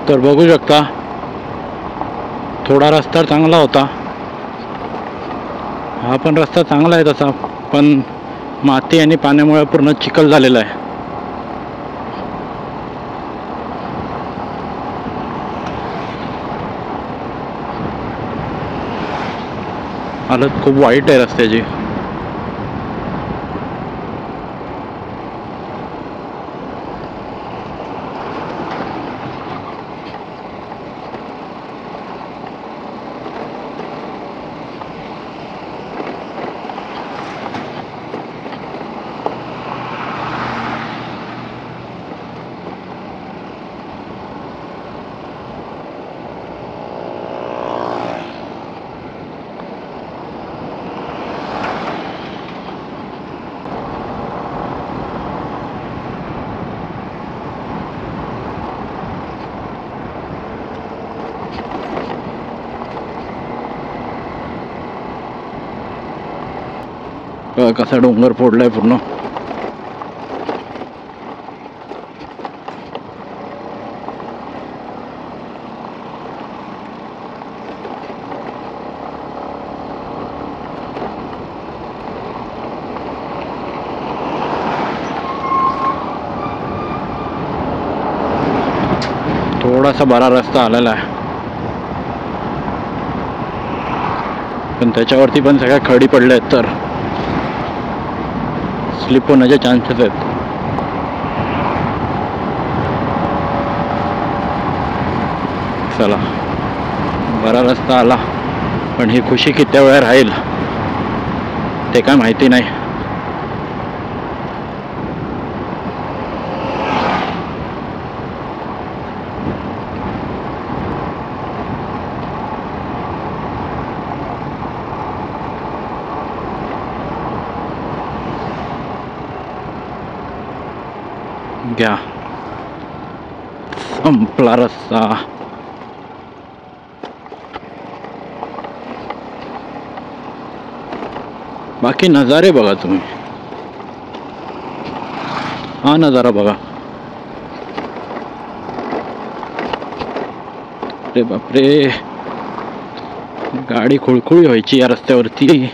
तर बघू शकता थोडा रस्ता चांगला होता, हा पण रस्ता चांगला आहे तसा, पण माती आणि पाण्यामुळे पूर्ण चिखल झालेला आहे. हालत खूप वाईट आहे रस्त्याची. कसा डोंगर फोडलाय पूर्ण. थोडासा बरा रस्ता आलेला आहे, पण त्याच्यावरती पण सगळ्या खडी पडल्या आहेत, तर स्लिप होण्याचे चान्सेस आहेत. चला, बरा रस्ता आला, पण ही खुशी किती वेळ राहील ते काय माहिती नाही. घ्या, संपला रस्ता. बाकी नजारे बघा तुम्ही, हा नजारा बघा. अरे बापरे, गाडी खुळखुळी व्हायची या रस्त्यावरती.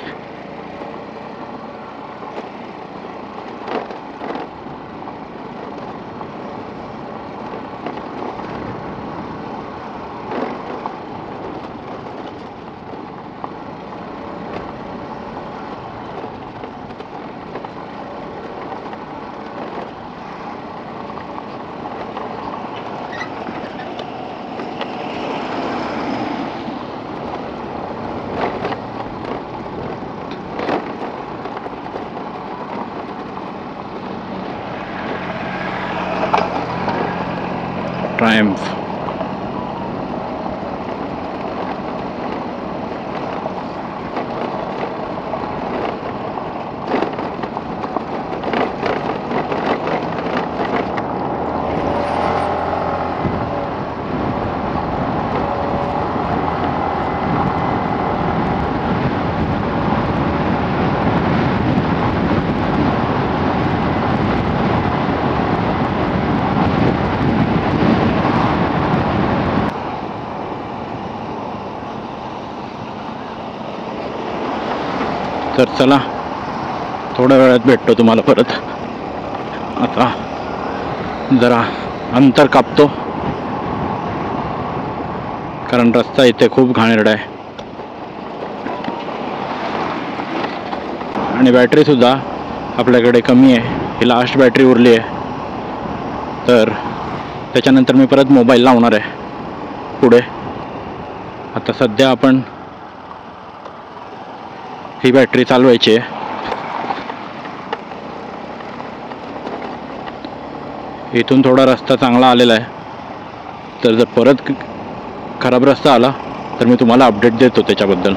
ट्रायम्फ. तर चला, थोड्या वेळात भेटतो तुम्हाला परत. आता जरा अंतर कापतो, कारण रस्ता इथे खूप घाणेरडा आहे आणि बॅटरी सुद्धा आपल्याकडे कमी आहे. ही लास्ट बॅटरी उरली आहे, तर त्याच्यानंतर मी परत मोबाईल लावणार आहे पुढे. आता सध्या आपण ही बॅटरी चालवायची आहे. इथून थोडा रस्ता चांगला आलेला आहे, तर जर परत खराब रस्ता आला तर मी तुम्हाला अपडेट देतो त्याच्याबद्दल.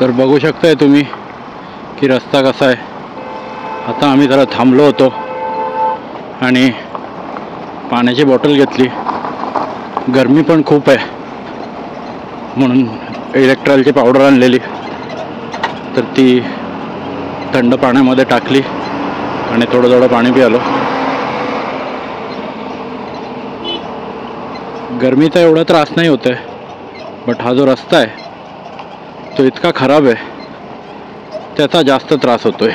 तर बघू शकताय तुम्ही की रस्ता कसा आहे. आता आम्ही जरा थांबलो होतो आणि पाण्याची बॉटल घेतली. गरमी पण खूप आहे म्हणून इलेक्ट्रॉलची पावडर आणलेली, तर ती थंड पाण्यामध्ये टाकली आणि थोडं थोडं पाणी पिलो. गरमीचा एवढा त्रास नाही होत आहे, बट हा जो रस्ता आहे तो इतका खराब आहे, त्याचा जास्त त्रास होतोय.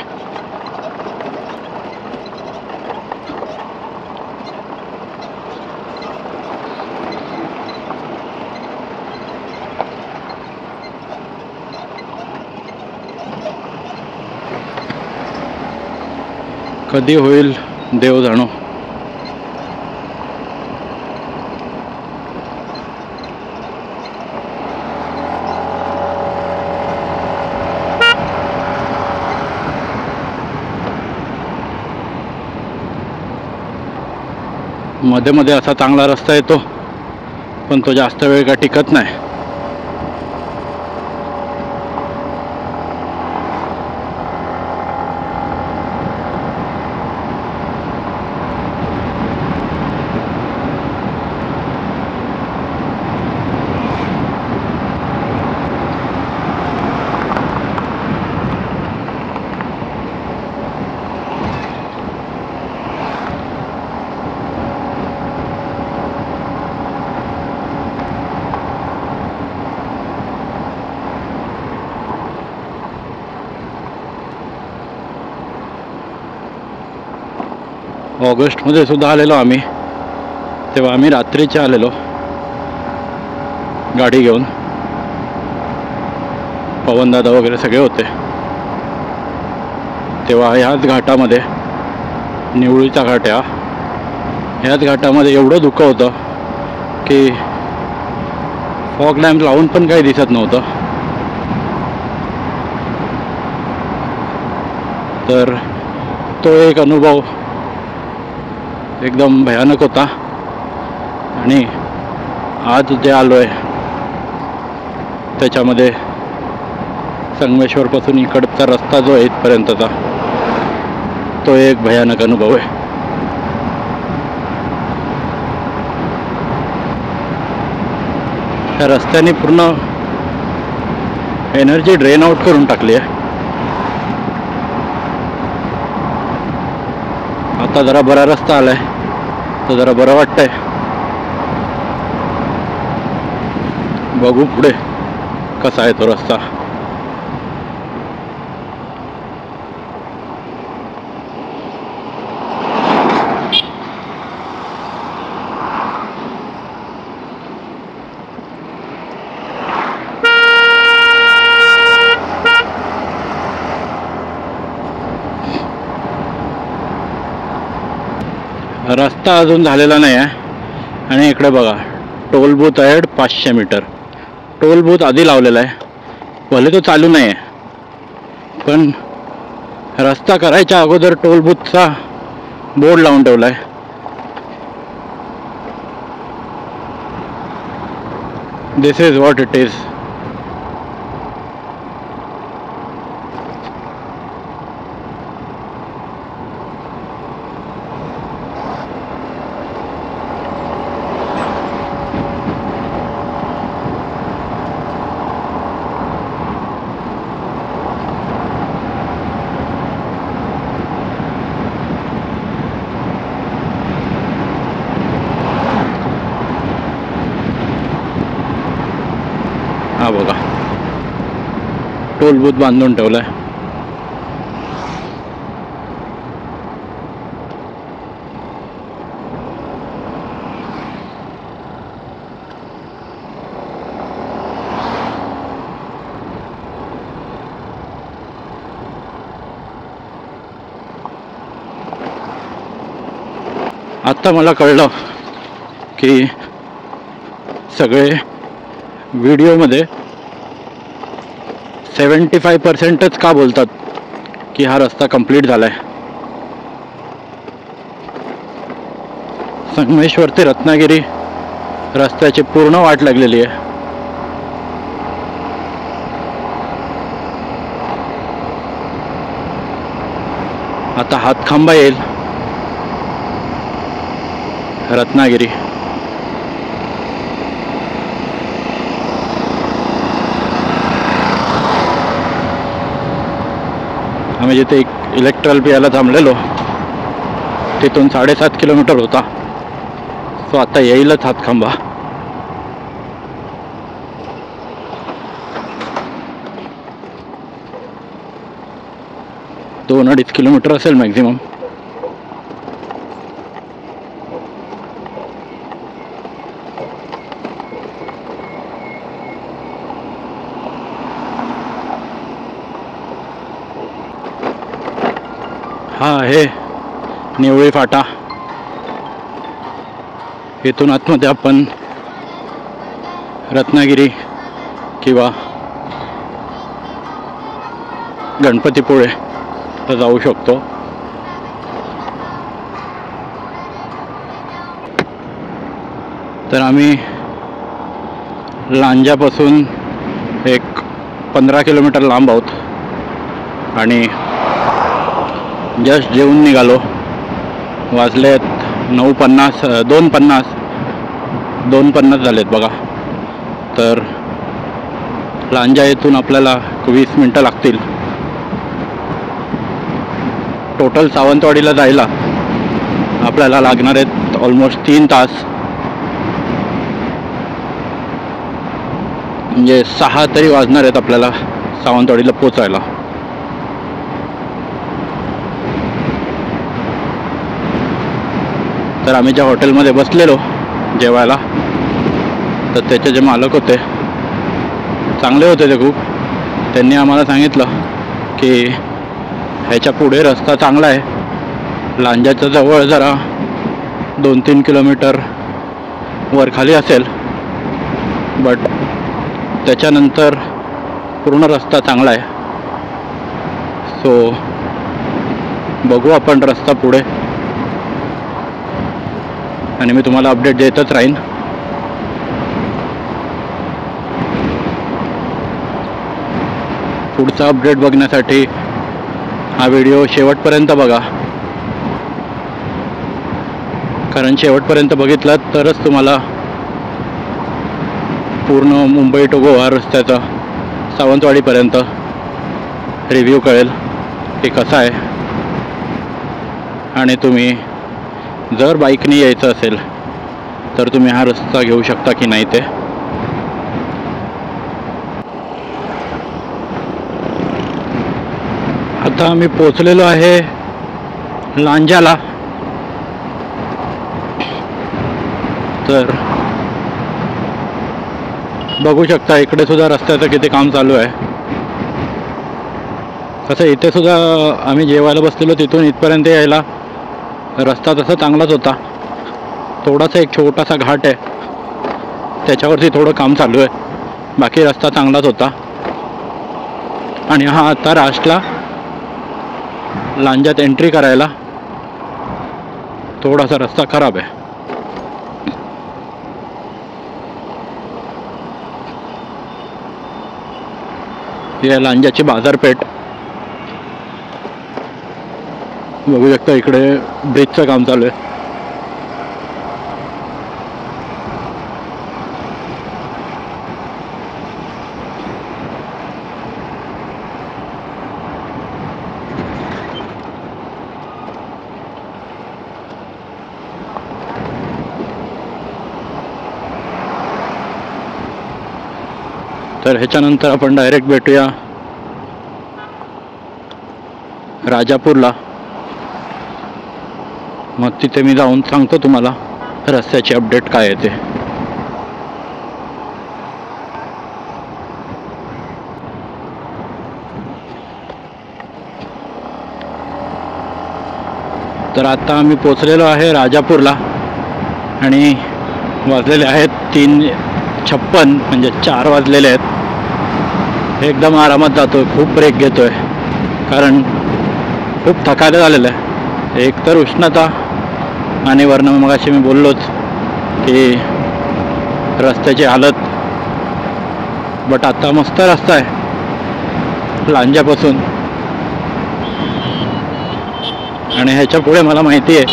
कधी होईल देव जाणो. मध्ये मध्ये असा चांगला रस्ता येतो, पण तो जास्त वेळ का टिकत नाही. ऑगस्टमध्ये सुद्धा आलेलो आम्ही, तेव्हा आम्ही रात्रीचे आलेलो गाडी घेऊन. पवनदादा वगैरे सगळे होते. तेव्हा ह्याच घाटामध्ये, निवळीचा घाट ह्याच घाटामध्ये एवढं धुकं होतं की फॉग लॅम्प लावून पण काही दिसत नव्हतं. तर तो एक अनुभव एकदम भयानक होता. आणि आज जे आलो आहे त्याच्यामध्ये संगमेश्वरपासून इकडचा रस्ता जो आहे इथपर्यंतचा, तो एक भयानक अनुभव आहे. त्या रस्त्याने पूर्ण एनर्जी ड्रेन आउट करून टाकली आहे. आता जरा बरा रस्ता आलाय तर जरा बरं वाटतंय. बघू पुढे कसा आहे तो रस्ता. रस्ता अजून झालेला नाही आहे. आणि इकडे बघा, टोल बूथ आहे 500 मीटर. टोल बूथ आधी लावलेला आहे, भले तो चालू नाही आहे, पण रस्ता करायच्या अगोदर टोल बूथचा बोर्ड लावून ठेवला आहे. दिस इज व्हॉट इट इज. हा बघा, टोल बूथ बांधून ठेवलाय. आता मला कळलं की सगळे व्हिडिओमध्ये 75% का बोलतात की हा रस्ता कंप्लीट झालाय. संगमेश्वर ते रत्नागिरी रस्त्याची पूर्ण वाट लागलेली आहे. आता हातखांबा येईल रत्नागिरी. आम्ही जिथे इलेक्ट्रल पियाला थांबलेलो तिथून 7.5 किलोमीटर होता. सो आता येईलच हातखंबा. दोन 2.5 किलोमीटर असेल मॅक्झिमम. हा आहे निवळी फाटा. इथून आतमध्ये आपण रत्नागिरी किंवा गणपतीपुळे जाऊ शकतो. तर आम्ही लांजापासून एक 15 किलोमीटर लांब आहोत आणि जस्ट जेवून निघालो. वाजलेत 9:50 2:50 झालेत बघा. तर लांजा येथून आपल्याला 20 मिनटं लागतील. टोटल सावंतवाडीला जायला आपल्याला लागणार आहेत ऑलमोस्ट 3 तास. म्हणजे 6 तरी वाजणार आहेत आपल्याला सावंतवाडीला पोचायला. तर आम्ही ज्या हॉटेलमध्ये बसलेलो जेवायला, तर त्याचे जे मालक होते चांगले होते ते खूप. त्यांनी आम्हाला सांगितलं की ह्याच्या पुढे रस्ता चांगला आहे. लांजाच्या जवळ जरा 2-3 किलोमीटर वरखाली असेल, बट त्याच्यानंतर पूर्ण रस्ता चांगला आहे. सो बघू आपण रस्ता पुढे आणि मी तुम्हाला अपडेट देतच राहीन. पुढचा अपडेट बघण्यासाठी हा व्हिडिओ शेवटपर्यंत बघा, कारण शेवटपर्यंत बघितलात तरच तुम्हाला पूर्ण मुंबई टू गोवा रस्त्याचा सावंतवाडीपर्यंत रिव्ह्यू कळेल की कसा आहे. आणि तुम्ही जर बाईकने यायचं असेल तर तुम्ही हा रस्ता घेऊ शकता की नाही ते. आता आम्ही पोचलेलो आहे लांजाला. तर बघू शकता इकडे सुद्धा रस्त्याचं किती काम चालू आहे. तसं इथे सुद्धा आम्ही जेवायला बसलेलो तिथून इथपर्यंत यायला रस्ता तसा चांगलाच होता. थोडासा एक छोटासा घाट आहे, त्याच्यावरती थोडं काम चालू आहे. बाकी रस्ता चांगलाच होता. आणि हा आता राष्ट्रला लांजात एंट्री करायला थोडासा रस्ता खराब आहे. ही लांजाची बाजारपेठ बघू शकता. इकडे ब्रिजचं काम चालू आहे. तर ह्याच्यानंतर आपण डायरेक्ट भेटूया राजापूरला. मग तिथे मी जाऊन सांगतो तुम्हाला रस्त्याची अपडेट काय आहे ते. तर आता आम्ही पोचलेलो आहे राजापूरला आणि वाजलेले आहेत 3:56, म्हणजे 4 वाजलेले आहेत. एकदम आरामात जातोय, खूप ब्रेक घेतोय कारण खूप थकायला झालेलं आहे. एक तर उष्णता आणि वरनं मगाशी मी बोललोच की रस्त्याची हालत. बट आता मस्त रस्ता आहे लांजापासून. आणि ह्याच्या पुढे मला माहिती आहे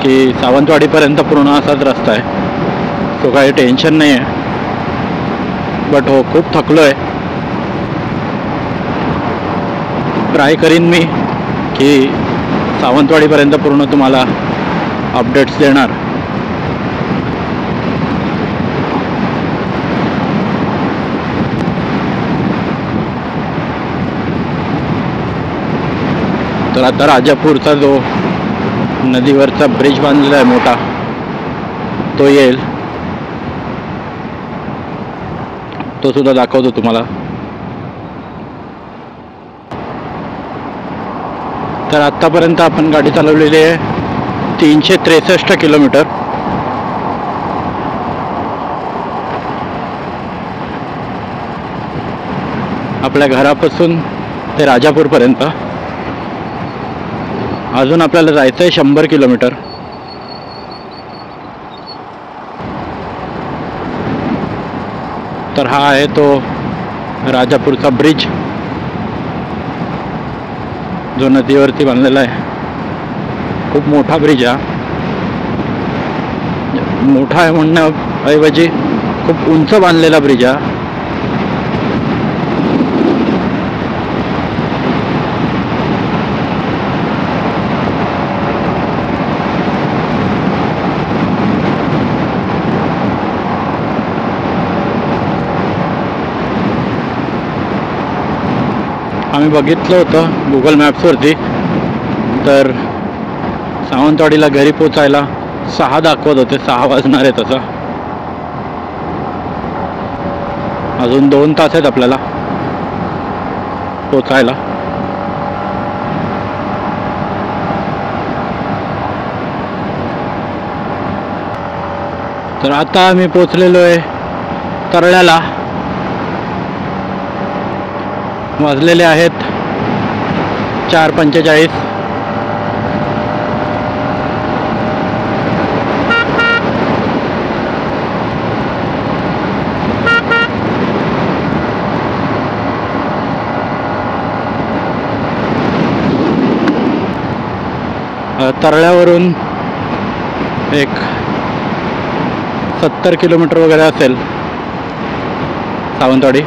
की सावंतवाडीपर्यंत पूर्ण असाच रस्ता आहे. तो काही टेन्शन नाही आहे. बट हो, खूप थकलो आहे. ट्राय करीन मी की सावंतवाडीपर्यंत पूर्ण तुम्हाला अपडेट्स देणार. तर आता राजापूरचा जो नदीवरचा ब्रिज बांधलेला आहे मोठा तो येईल, तो सुद्धा दाखवतो तुम्हाला. तर आत्तापर्यंत आपण गाडी चालवलेली आहे 363 किलोमीटर. आपल्या घरापासून ते राजापूरपर्यंत अजून आपल्याला जायचं आहे 100 किलोमीटर. तर हा आहे तो राजापूरचा ब्रिज जो नदीवरती बांधलेला आहे. खूप मोठा ब्रिज हा, मोठा आहे म्हणण्याऐवजी खूप उंच बांधलेला ब्रिज हा. आम्ही बघितलं होतं गुगल मॅप्सवरती, तर सावंतवाडीला घरी पोचायला 6 दाखवत होते, 6 वाजणार आहे तसं. अजून 2 तास आहेत आपल्याला पोचायला. तर आता आम्ही पोचलेलो आहे तरळ्याला. वाजलेले आहेत 4:45. तरळ्यावरून एक 70 किलोमीटर वगैरे असेल सावंतवाडी.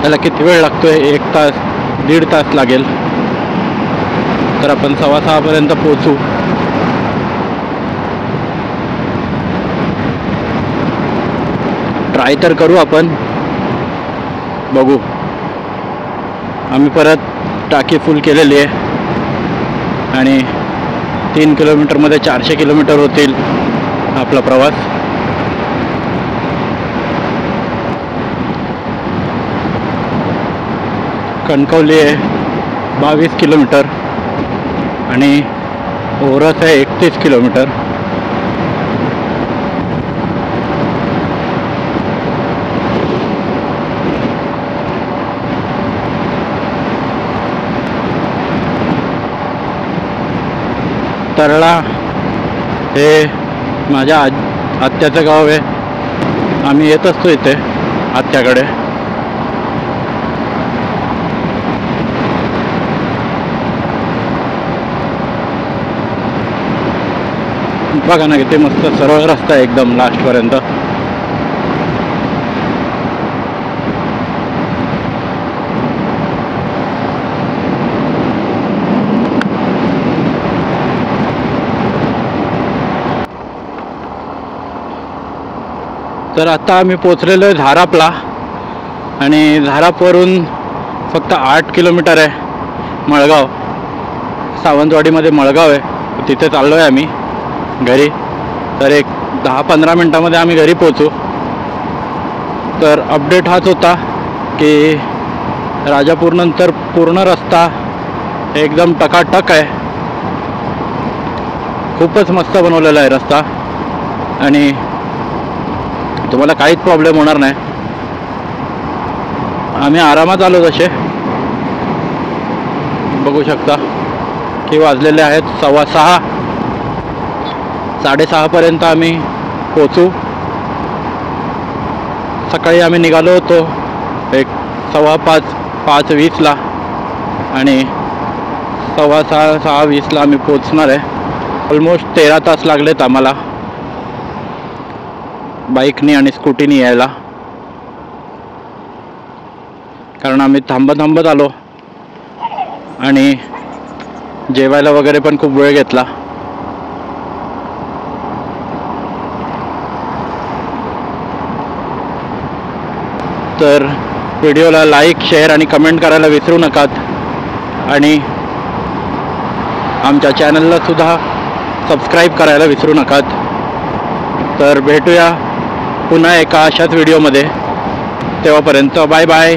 त्याला किती वेळ लागतोय? 1 तास 1.5 तास लागेल. तर आपण 6:15 पर्यंत पोहोचू. ट्राय तर करू आपण, बघू. आम्ही परत टाकी फुल केलेली आहे आणि 3 किलोमीटरमध्ये 400 किलोमीटर होतील आपला प्रवास. कणकवली आहे 22 किलोमीटर आणि ओरस आहे 31 किलोमीटर. तरळा हे माझ्या आत्याचं गाव आहे. आम्ही येत असतो इथे आत्याकडे. बघा ना किती मस्त सरळ रस्ता आहे एकदम लास्टपर्यंत. तर आता आम्ही पोचलेलो आहे झारापला आणि झारापवरून फक्त 8 किलोमीटर आहे मळगाव. सावंतवाडीमध्ये मळगाव आहे, तिथे चाललो आहे आम्ही घरी. तर एक 10-15 मिनटामध्ये आम्ही घरी पोचू. तर अपडेट हाच होता की राजापूरनंतर पूर्ण रस्ता एकदम टकाटक आहे. खूपच मस्त बनवलेला आहे रस्ता आणि तुम्हाला काहीच प्रॉब्लेम होणार नाही. आम्ही आरामात आलो. तसे बघू शकता की वाजलेले आहेत 6:15. 6:30 पर्यंत आम्ही पोचू. सकाळी आम्ही निघालो होतो एक 5:15 5:20 आणि 6:15 6:20 आम्ही पोचणार आहे. ऑलमोस्ट 13 तास लागलेत आम्हाला बाईकनी आणि स्कूटीनी यायला, कारण आम्ही थांबत आलो आणि जेवायला वगैरे पण खूप वेळ घेतला. तर व्हिडिओला लाईक, शेअर आणि कमेंट करायला विसरू नकात आणि आमच्या चॅनलला सुद्धा सबस्क्राईब करायला विसरू नकात. तर भेटूया पुन्हा एका अशाच व्हिडिओमध्ये. तेव्हापर्यंत बाय बाय.